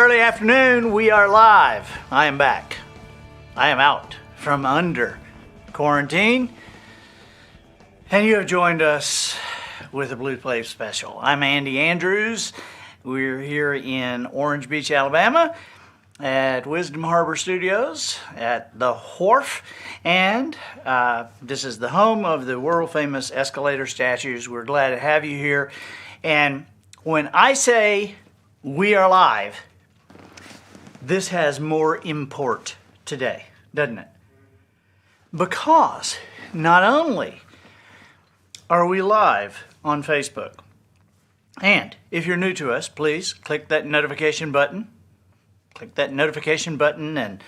early afternoon. We are live. I am back. I am out from under quarantine. And you have joined us with a Blue Play special. I'm Andy Andrews. We're here in Orange Beach, Alabama at Wisdom Harbor Studios at the Wharf. And this is the home of the world famous escalator statues. We're glad to have you here. And when I say we are live, this has more import today, doesn't it? Because not only are we live on Facebook, and if you're new to us, please click that notification button. Click that notification button and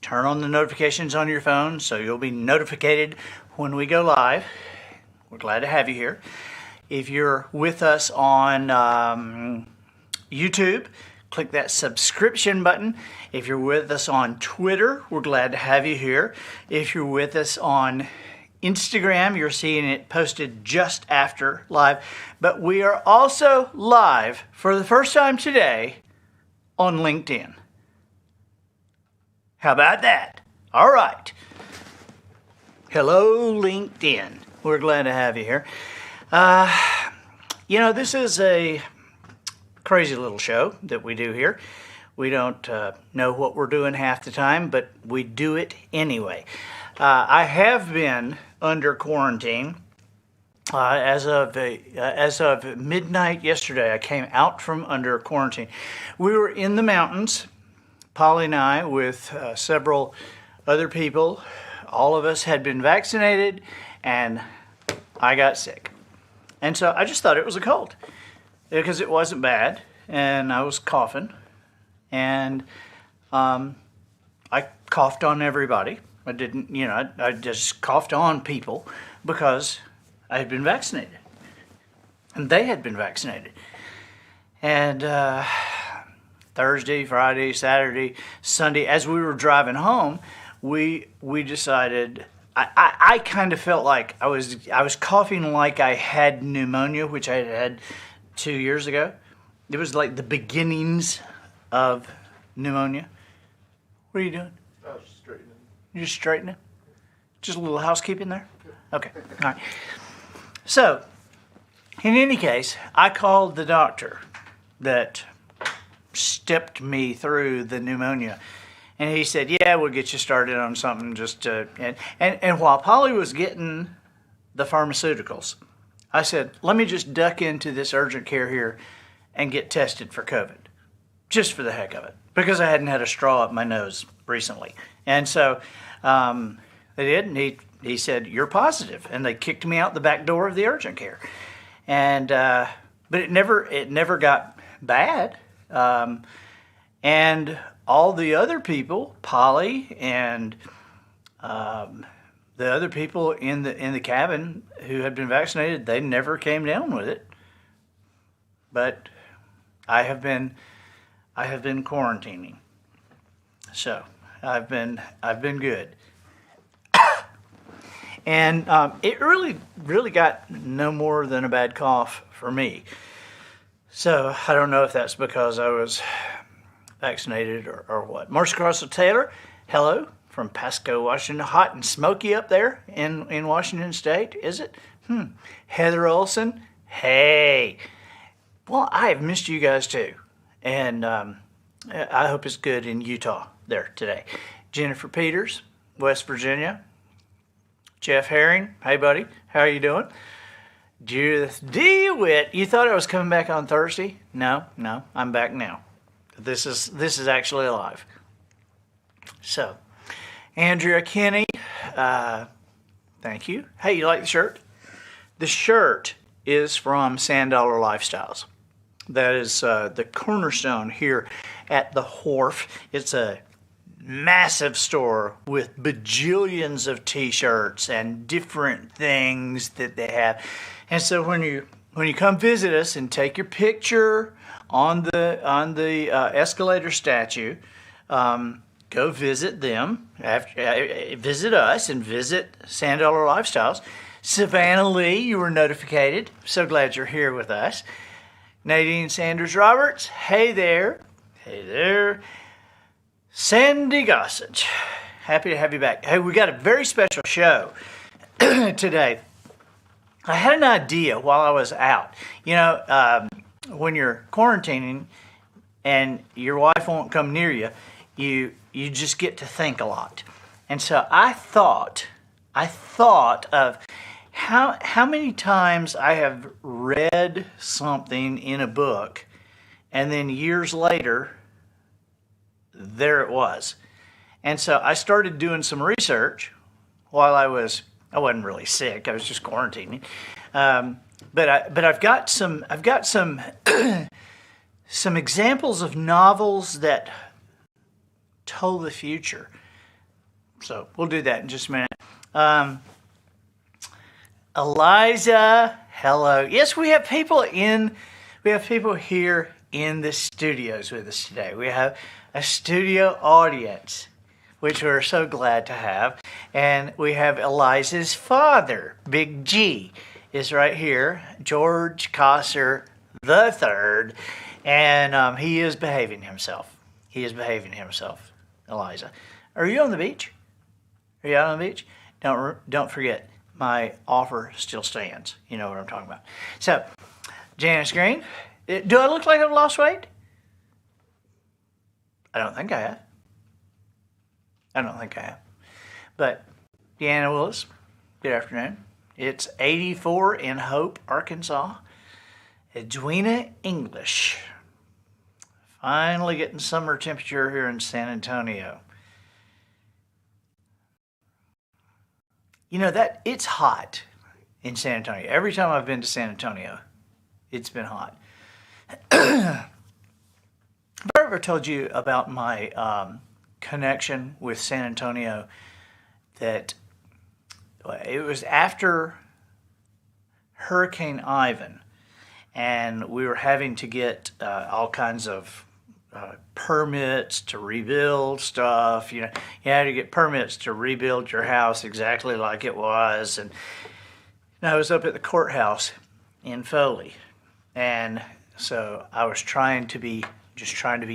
turn on the notifications on your phone so you'll be notified when we go live. We're glad to have you here. If you're with us on YouTube, click that subscription button. If you're with us on Twitter, we're glad to have you here. If you're with us on Instagram, you're seeing it posted just after live. But we are also live for the first time today on LinkedIn. How about that? All right. Hello, LinkedIn. We're glad to have you here. This is a crazy little show that we do here. We don't know what we're doing half the time, but we do it anyway. I have been under quarantine as of midnight yesterday. I came out from under quarantine. We were in the mountains, Polly and I, with several other people. All of us had been vaccinated, and I got sick. And so I just thought it was a cold because it wasn't bad, and I was coughing, and I coughed on everybody. I didn't, I just coughed on people because I had been vaccinated, and they had been vaccinated. And Thursday, Friday, Saturday, Sunday, as we were driving home, we decided. I kind of felt like I was coughing like I had pneumonia, which I had 2 years ago. It was like the beginnings of pneumonia. What are you doing? I was just straightening. You're just straightening? Just a little housekeeping there? Okay. All right. So, in any case, I called the doctor that stepped me through the pneumonia. And he said, yeah, we'll get you started on something just to... And while Polly was getting the pharmaceuticals, I said, let me just duck into this urgent care here and get tested for COVID. Just for the heck of it. Because I hadn't had a straw up my nose recently. And so they did, and he said, you're positive. And they kicked me out the back door of the urgent care. And but it never got bad. And all the other people, Polly and the other people in the cabin who had been vaccinated, they never came down with it. But I have been quarantining, so I've been good. And it really got no more than a bad cough for me. So I don't know if that's because I was vaccinated or what. Marcia Russell Taylor, hello from Pasco, Washington. Hot and smoky up there in Washington State, is it? Heather Olson, hey. Well, I have missed you guys too. And I hope it's good in Utah there today. Jennifer Peters, West Virginia. Jeff Herring, hey buddy, how are you doing? Judith DeWitt, you thought I was coming back on Thursday? No, I'm back now. This is actually live. So, Andrea Kinney, thank you. Hey, you like the shirt? The shirt is from Sand Dollar Lifestyles. That is the cornerstone here at the Wharf. It's a massive store with bajillions of t-shirts and different things that they have. And so when you come visit us and take your picture on the escalator statue, go visit them. Visit us and visit Sand Dollar Lifestyles. Savannah Lee, you were notified. So glad you're here with us. Nadine Sanders Roberts, hey there. Hey there. Sandy Gossage. Happy to have you back. Hey, we got a very special show today. I had an idea while I was out. When you're quarantining and your wife won't come near you, you just get to think a lot. And so I thought of how many times I have read something in a book and then years later, there it was. And so I started doing some research while I wasn't really sick. I was just quarantining. But I've got some some examples of novels that told the future. So we'll do that in just a minute. Eliza, hello. Yes, we have people here in the studios with us today. We have a studio audience, which we're so glad to have. And we have Eliza's father, Big G, is right here, George Cosser III. And he is behaving himself. Eliza. Are you on the beach? Are you out on the beach? Don't forget, my offer still stands. You know what I'm talking about. So, Janice Green, do I look like I've lost weight? I don't think I have. But Deanna Willis, good afternoon. It's 84 in Hope, Arkansas. Edwina English. Finally getting summer temperature here in San Antonio. You know that it's hot in San Antonio. Every time I've been to San Antonio, it's been hot. Have I ever told you about my connection with San Antonio? That it was after Hurricane Ivan, and we were having to get all kinds of permits to rebuild stuff. You had to get permits to rebuild your house exactly like it was. And I was up at the courthouse in Foley, and so I was trying to be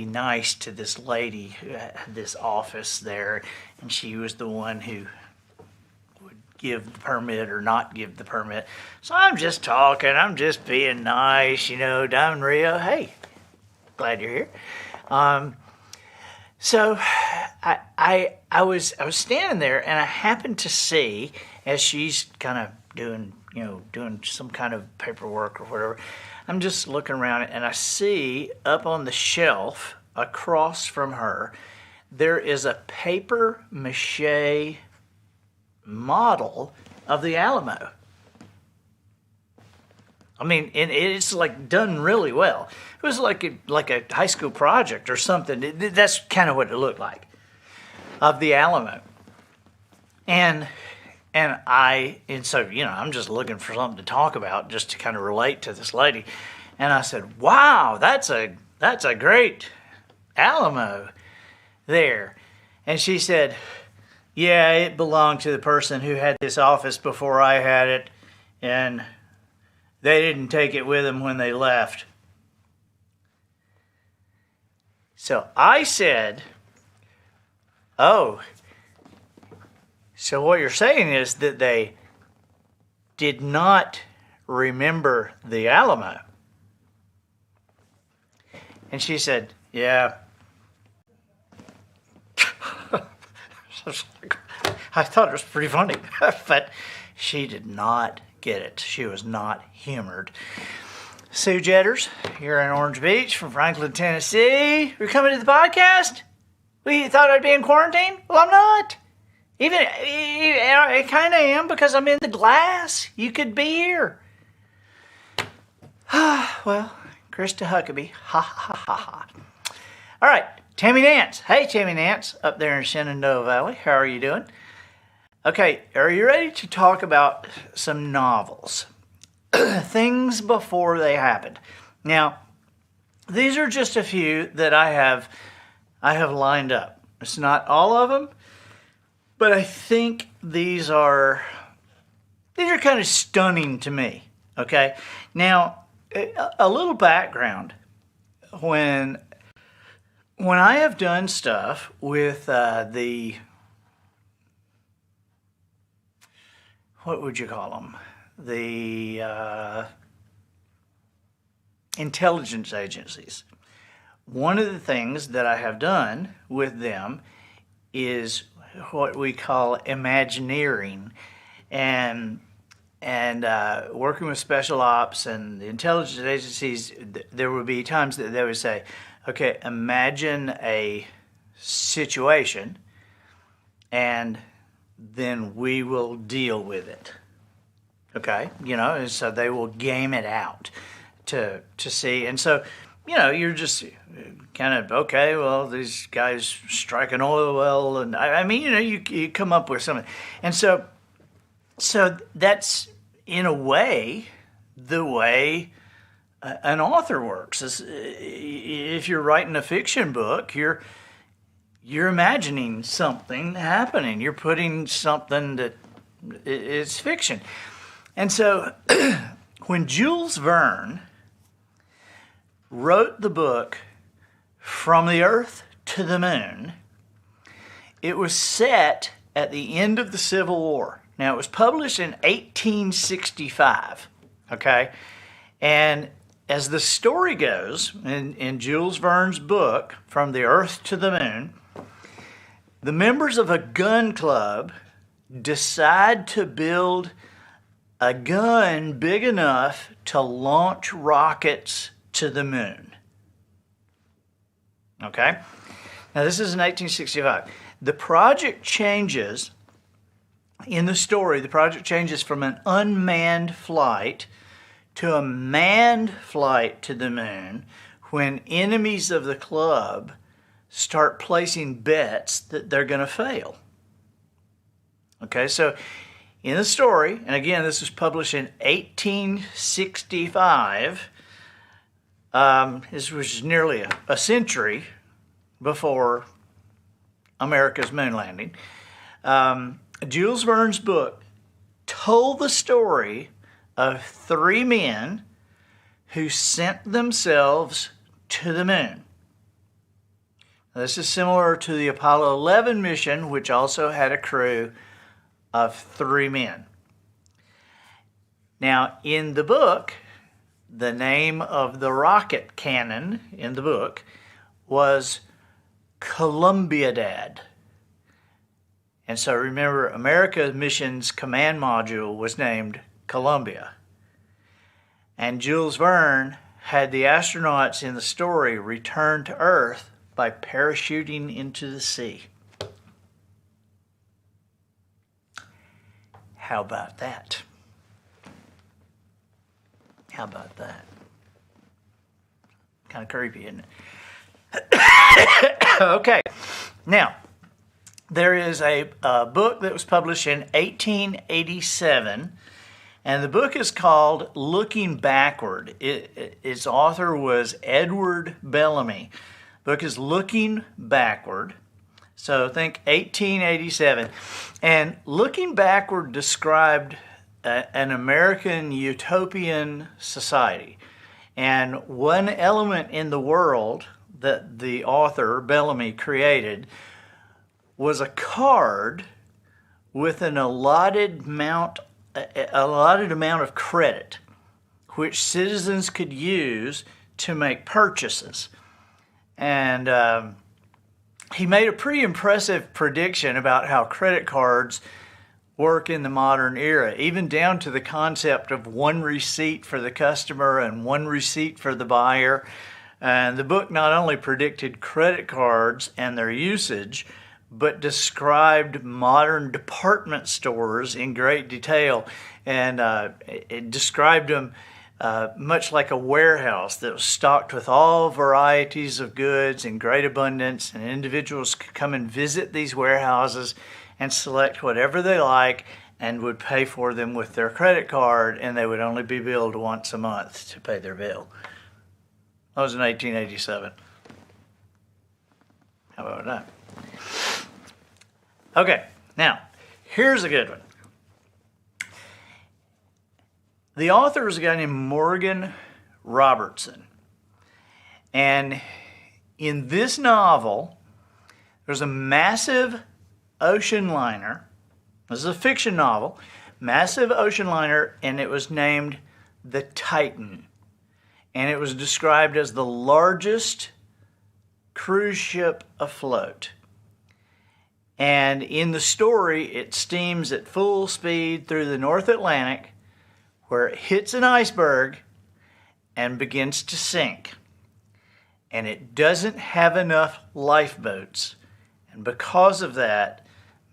nice to this lady who had this office there, and she was the one who would give the permit or not give the permit. So I'm just talking, I'm just being nice, Diamond Rio, hey, glad you're here. So I was standing there, and I happened to see, as she's kind of doing some kind of paperwork or whatever, I'm just looking around, and I see up on the shelf across from her, there is a paper mache model of the Alamo. I mean, it's like done really well. It was like a high school project or something. That's kind of what it looked like, of the Alamo. And so I'm just looking for something to talk about, just to kind of relate to this lady. And I said, "Wow, that's a great Alamo there." And she said, "Yeah, it belonged to the person who had this office before I had it, and they didn't take it with them when they left." So I said, "Oh, so what you're saying is that they did not remember the Alamo?" And she said, "Yeah." I thought it was pretty funny, but she did not get it. She was not humored. Sue Jetters, you're in Orange Beach from Franklin, Tennessee. You're coming to the podcast? We thought I'd be in quarantine? Well, I'm not. Even I kind of am, because I'm in the glass. You could be here. Well, Krista Huckabee. Ha, ha, ha, ha. All right, Tammy Nance. Hey, Tammy Nance, up there in Shenandoah Valley. How are you doing? Okay, are you ready to talk about some novels? Things before they happened. Now, these are just a few that I have lined up. It's not all of them, but I think these are kind of stunning to me. Okay, now a little background. When when I have done stuff with what would you call them? The intelligence agencies. One of the things that I have done with them is what we call Imagineering, and working with special ops and the intelligence agencies. There would be times that they would say, "Okay, imagine a situation, and then we will deal with it." Okay, and so they will game it out to see, and so you're just kind of, okay, well, these guys strike an oil well, and I mean, you come up with something, and so that's in a way the way an author works. If you're writing a fiction book, you're imagining something happening. You're putting something that is fiction. And so when Jules Verne wrote the book From the Earth to the Moon, it was set at the end of the Civil War. Now, it was published in 1865, okay? And as the story goes, in Jules Verne's book, From the Earth to the Moon, the members of a gun club decide to build a gun big enough to launch rockets to the moon. Okay? Now, this is in 1865. The project changes, in the story, the project changes from an unmanned flight to a manned flight to the moon when enemies of the club start placing bets that they're going to fail. Okay, so in the story, and again, this was published in 1865, this was nearly a century before America's moon landing. Jules Verne's book told the story of three men who sent themselves to the moon. Now, this is similar to the Apollo 11 mission, which also had a crew of three men. Now, in the book, the name of the rocket cannon in the book was Columbiadad. And so remember, America's mission's command module was named Columbia. And Jules Verne had the astronauts in the story return to Earth by parachuting into the sea. How about that? How about that? Kind of creepy, isn't it? Okay, now, there is a book that was published in 1887, and the book is called Looking Backward. Its author was Edward Bellamy. The book is Looking Backward. So think 1887. And Looking Backward described an American utopian society. And one element in the world that the author, Bellamy, created was a card with an allotted amount of credit, which citizens could use to make purchases. And he made a pretty impressive prediction about how credit cards work in the modern era, even down to the concept of one receipt for the customer and one receipt for the buyer. And the book not only predicted credit cards and their usage, but described modern department stores in great detail. And it described them much like a warehouse that was stocked with all varieties of goods in great abundance, and individuals could come and visit these warehouses and select whatever they like and would pay for them with their credit card, and they would only be billed once a month to pay their bill. That was in 1887. How about that? Okay, now, here's a good one. The author is a guy named Morgan Robertson, and in this novel, there's a massive ocean liner. This is a fiction novel. Massive ocean liner, and it was named the Titan. And it was described as the largest cruise ship afloat. And in the story, it steams at full speed through the North Atlantic, where it hits an iceberg and begins to sink. And it doesn't have enough lifeboats. And because of that,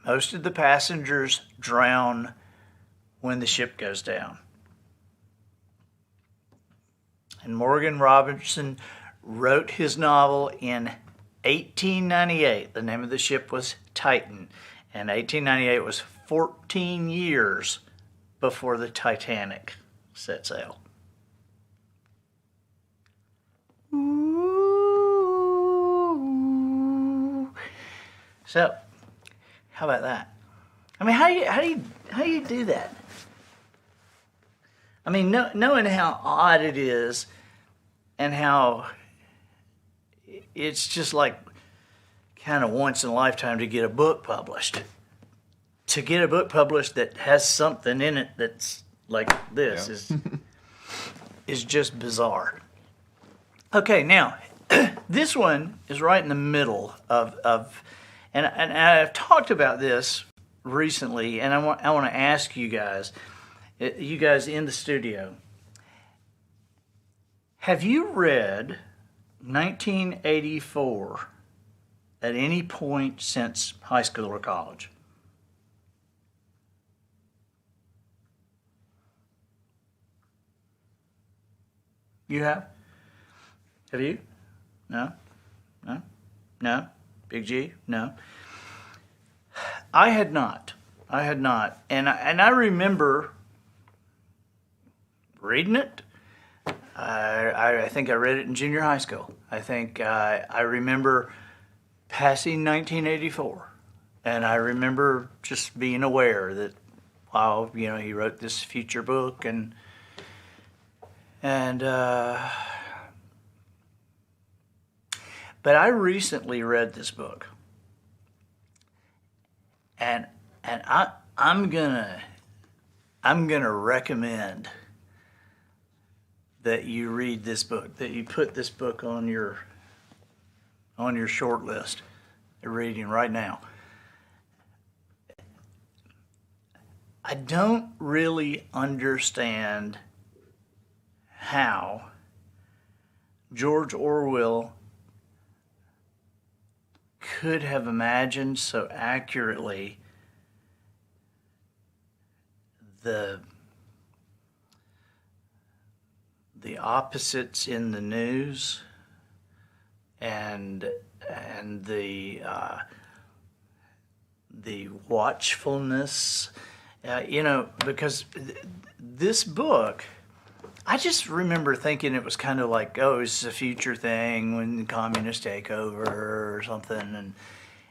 most of the passengers drown when the ship goes down. And Morgan Robertson wrote his novel in 1898. The name of the ship was Titan. And 1898 was 14 years before the Titanic set sail. Ooh. So, how about that? I mean, how do you do that? I mean, knowing how odd it is, and how it's just like kind of once in a lifetime to get a book published. To get a book published that has something in it that's like this is just bizarre. Okay, now this one is right in the middle of and I've talked about this recently, and I want to ask you guys in the studio, have you read 1984 at any point since high school or college? You have? Have you? No? No? No? Big G? No? I had not. And I remember reading it. I think I read it in junior high school. I think I remember passing 1984. And I remember just being aware that, wow, he wrote this future book and but I recently read this book, and I'm gonna recommend that you read this book, that you put this book on your short list of reading right now. I don't really understand how George Orwell could have imagined so accurately the opposites in the news and the watchfulness, because this book, I just remember thinking it was kind of like, oh, it's a future thing when the communists take over or something,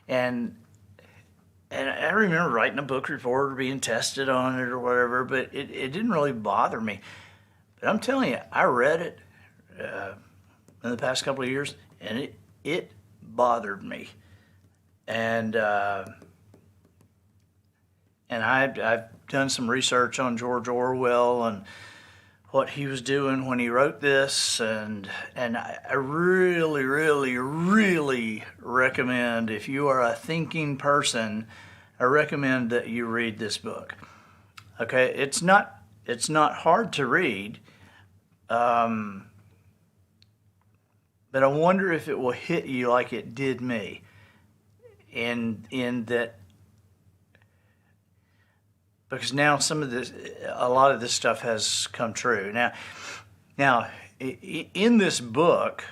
and I remember writing a book report or being tested on it or whatever, but it didn't really bother me. But I'm telling you, I read it in the past couple of years, and it bothered me, and I've done some research on George Orwell and what he was doing when he wrote this, and I really, really, really recommend, if you are a thinking person, I recommend that you read this book. Okay, it's not hard to read, but I wonder if it will hit you like it did me, in that. Because now a lot of this stuff has come true. Now, in this book,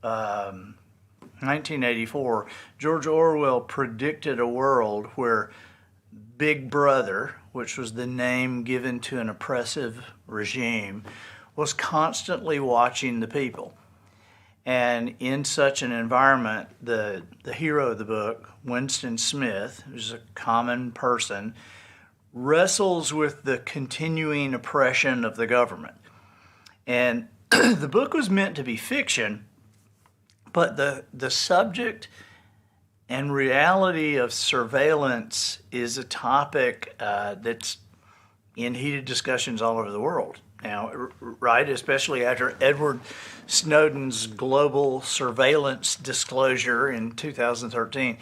1984, George Orwell predicted a world where Big Brother, which was the name given to an oppressive regime, was constantly watching the people. And in such an environment, the hero of the book, Winston Smith, who's a common person, wrestles with the continuing oppression of the government. And the book was meant to be fiction, But the subject and reality of surveillance is a topic that's in heated discussions all over the world now, right? Especially after Edward Snowden's global surveillance disclosure in 2013.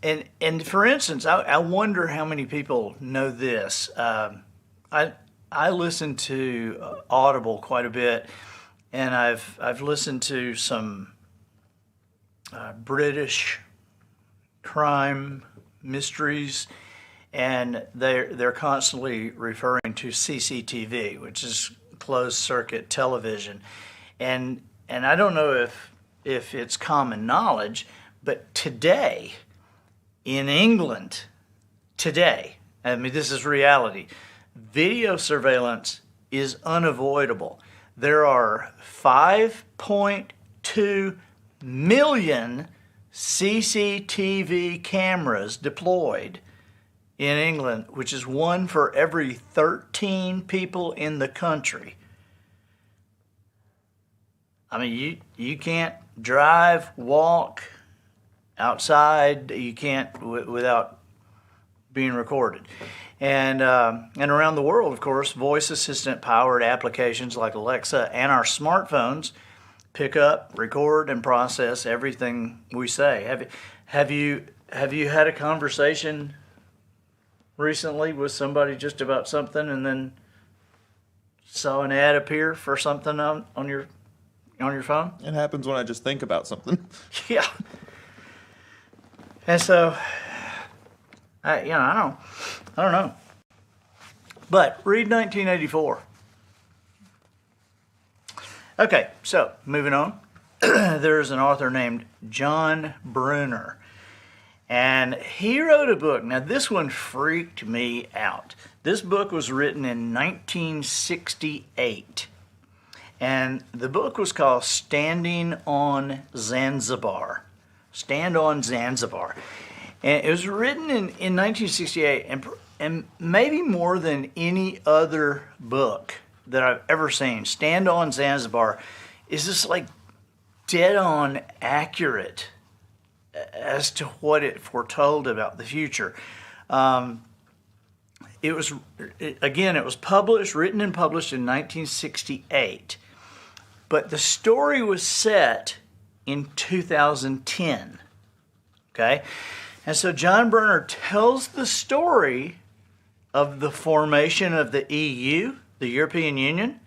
And for instance, I wonder how many people know this. I listen to Audible quite a bit, and I've listened to some British crime mysteries, and they're constantly referring to CCTV, which is closed circuit television, and I don't know if it's common knowledge, but today in England, I mean, this is reality. Video surveillance is unavoidable. There are 5.2 million CCTV cameras deployed in England, which is one for every 13 people in the country. I mean, you can't drive, walk outside, you can't without being recorded. And around the world, of course, voice assistant powered applications like Alexa and our smartphones pick up, record, and process everything we say. Have you had a conversation recently with somebody just about something, and then saw an ad appear for something on your phone? It happens when I just think about something. Yeah. And so, I don't know. But read 1984. Okay, so moving on. There's an author named John Brunner, and he wrote a book. Now, this one freaked me out. This book was written in 1968, and the book was called Standing on Zanzibar. Stand on Zanzibar. And it was written in 1968, and maybe more than any other book that I've ever seen, Stand on Zanzibar is just like dead on accurate as to what it foretold about the future. It was written and published in 1968, but the story was set in 2010. Okay? And so John Brunner tells the story of the formation of the EU, the European Union.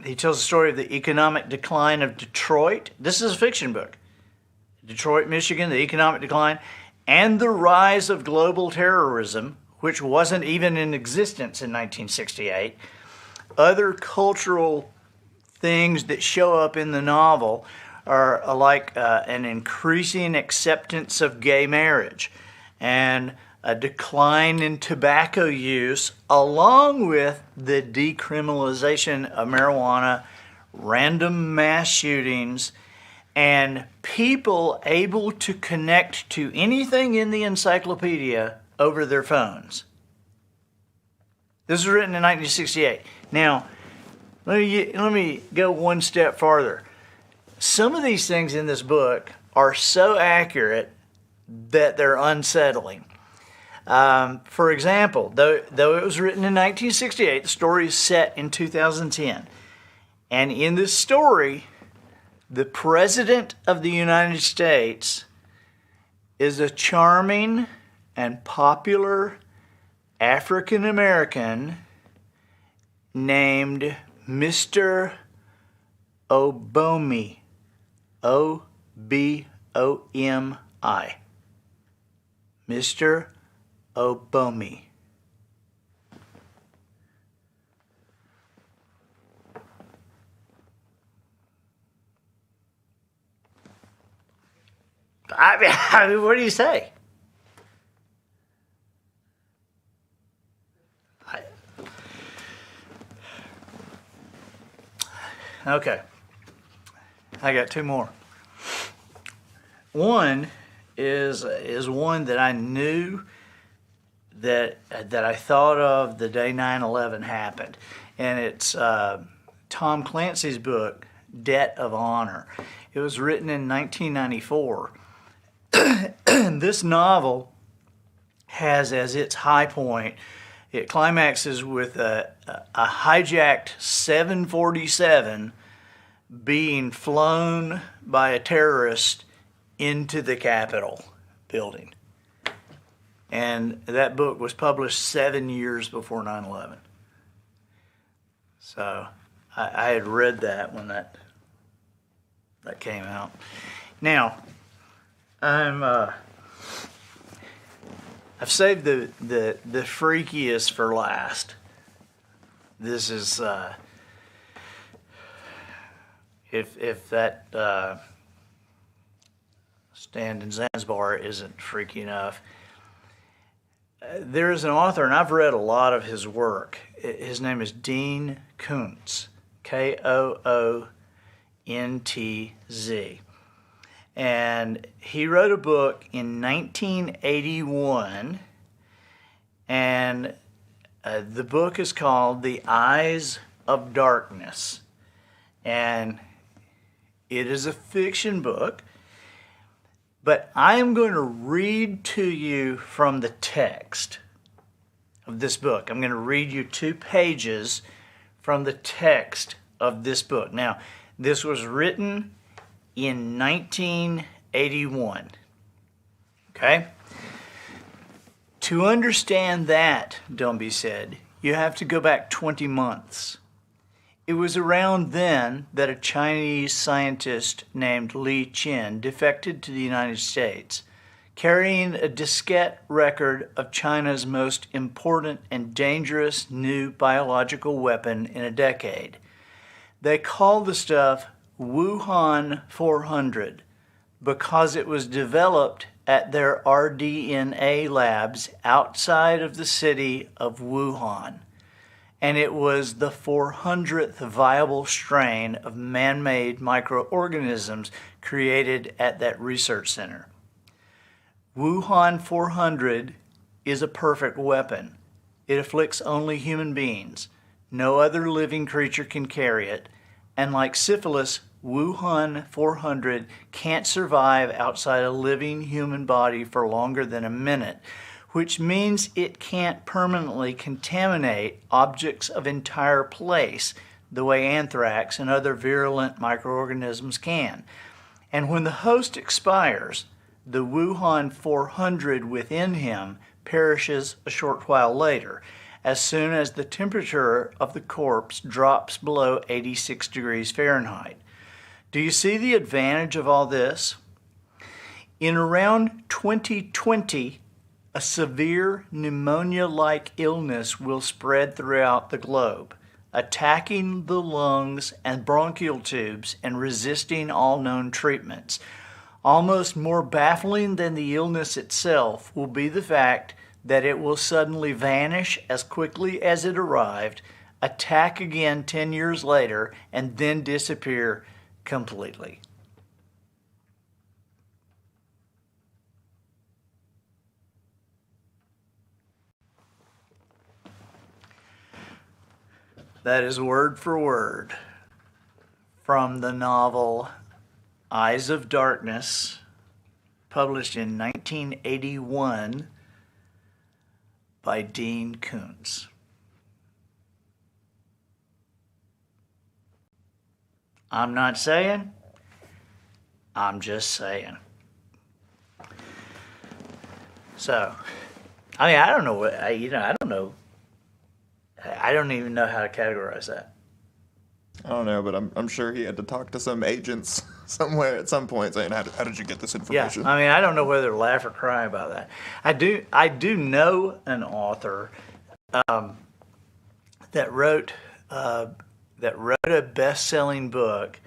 He tells the story of the economic decline of Detroit. This is a fiction book. Detroit, Michigan, the economic decline, and the rise of global terrorism, which wasn't even in existence in 1968. Other cultural things that show up in the novel are like an increasing acceptance of gay marriage and a decline in tobacco use, along with the decriminalization of marijuana, random mass shootings, and people able to connect to anything in the encyclopedia over their phones. This was written in 1968. Now, let me go one step farther. Some of these things in this book are so accurate that they're unsettling. For example, though it was written in 1968, the story is set in 2010. And in this story, the President of the United States is a charming and popular African American named Mr. Obomi. O-B-O-M-I. Mr. Obomi. I mean, what do you say? Okay. I got two more. One is one that I knew that I thought of the day 9/11 happened, and it's Tom Clancy's book, Debt of Honor. It was written in 1994. This novel has as its high point, it climaxes with a hijacked 747 being flown by a terrorist into the Capitol building. And that book was published 7 years before 9/11. So I had read that when that came out. Now, I've saved the freakiest for last. This is if that stand in Zanzibar isn't freaky enough. There is an author, and I've read a lot of his work. His name is Dean Koontz, Koontz. And he wrote a book in 1981, and the book is called The Eyes of Darkness. And it is a fiction book, but I am going to read to you from the text of this book. I'm going to read you 2 pages from the text of this book. Now, this was written in 1981. Okay? To understand that, Dumby said, you have to go back 20 months. It was around then that a Chinese scientist named Li Qin defected to the United States, carrying a diskette record of China's most important and dangerous new biological weapon in a decade. They called the stuff Wuhan 400 because it was developed at their rDNA labs outside of the city of Wuhan. And it was the 400th viable strain of man-made microorganisms created at that research center. Wuhan 400 is a perfect weapon. It afflicts only human beings. No other living creature can carry it. And like syphilis, Wuhan 400 can't survive outside a living human body for longer than a minute, which means it can't permanently contaminate objects of entire place the way anthrax and other virulent microorganisms can. And when the host expires, the Wuhan 400 within him perishes a short while later, as soon as the temperature of the corpse drops below 86 degrees Fahrenheit. Do you see the advantage of all this? In around 2020, a severe pneumonia-like illness will spread throughout the globe, attacking the lungs and bronchial tubes and resisting all known treatments. Almost more baffling than the illness itself will be the fact that it will suddenly vanish as quickly as it arrived, attack again 10 years later, and then disappear completely. That is word for word from the novel Eyes of Darkness, published in 1981 by Dean Koontz. I'm not saying, I'm just saying. So, I mean, I don't know what, I don't know. I don't even know how to categorize that. I don't know, but I'm sure he had to talk to some agents somewhere at some point saying, how did you get this Yeah, information? I mean, I don't know whether to laugh or cry about that. I do know an author that wrote a best-selling book,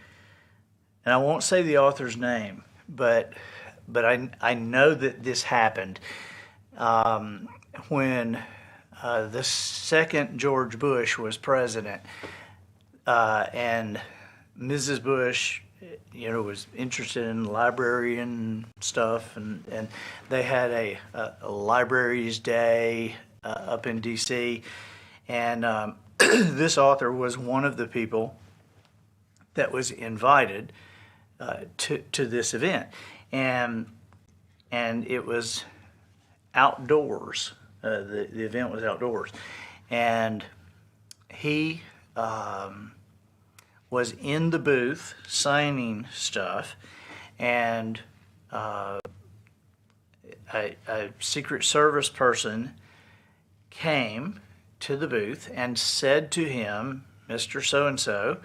and I won't say the author's name, but I know that this happened when the second George Bush was president, and Mrs. Bush, was interested in librarian stuff, and they had a libraries day up in D.C., and this author was one of the people that was invited to this event, and it was outdoors. The event was outdoors, and he was in the booth signing stuff, and a Secret Service person came to the booth and said to him, "Mr. So-and-so,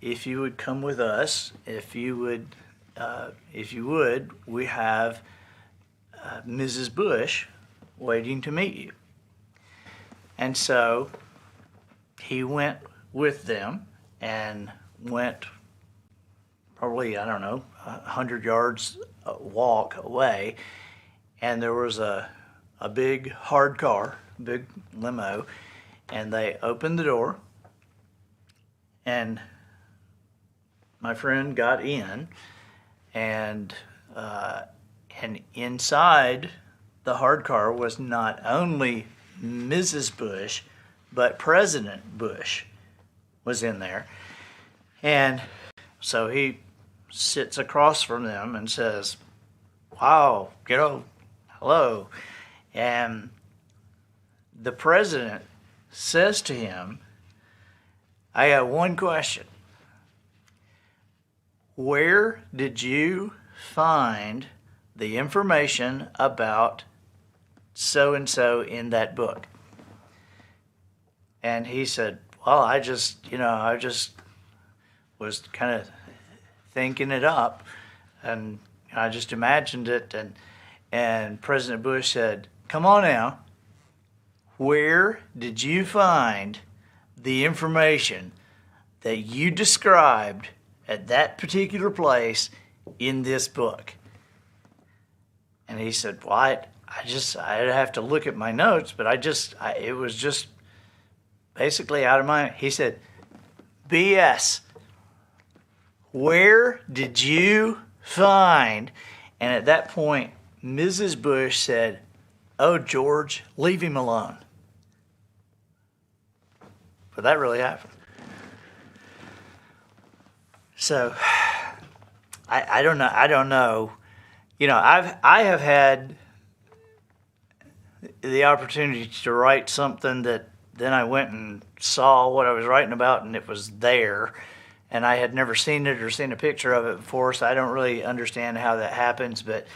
if you would come with us, if you would, we have Mrs. Bush waiting to meet you." And so he went with them and went probably, I don't know, 100 yards walk away, and there was a big hard car, big limo, and they opened the door, and my friend got in, and inside the hard car was not only Mrs. Bush, but President Bush was in there. And so he sits across from them and says, "Wow, hello." And the president says to him, "I got one question. Where did you find the information about so-and-so in that book?" And he said, "Well, I just was kind of thinking it up, and I just imagined it." And President Bush said, "Come on now. Where did you find the information that you described at that particular place in this book?" And he said, "Well, I'd have to look at my notes, but it was just basically out of my..." He said, "BS. Where did you find..." And at that point, Mrs. Bush said, "Oh, George, leave him alone." But that really happened. So I don't know. I have had the opportunity to write something that then I went and saw what I was writing about, and it was there, and I had never seen it or seen a picture of it before, so I don't really understand how that happens. But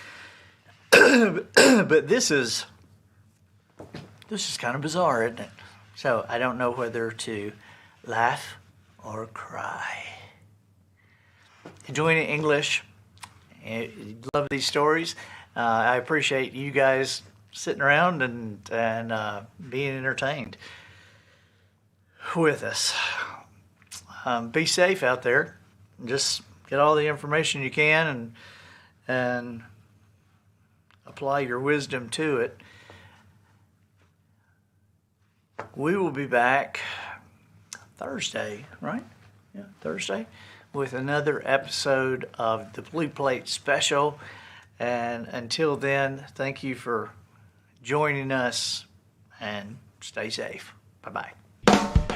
but this is kind of bizarre, isn't it? So I don't know whether to laugh or cry. Enjoying English. Love these stories. I appreciate you guys sitting around and being entertained with us. Be safe out there. Just get all the information you can and apply your wisdom to it. We will be back Thursday, right? Yeah, Thursday, with another episode of the Blue Plate Special. And until then, thank you for joining us, and stay safe. Bye-bye.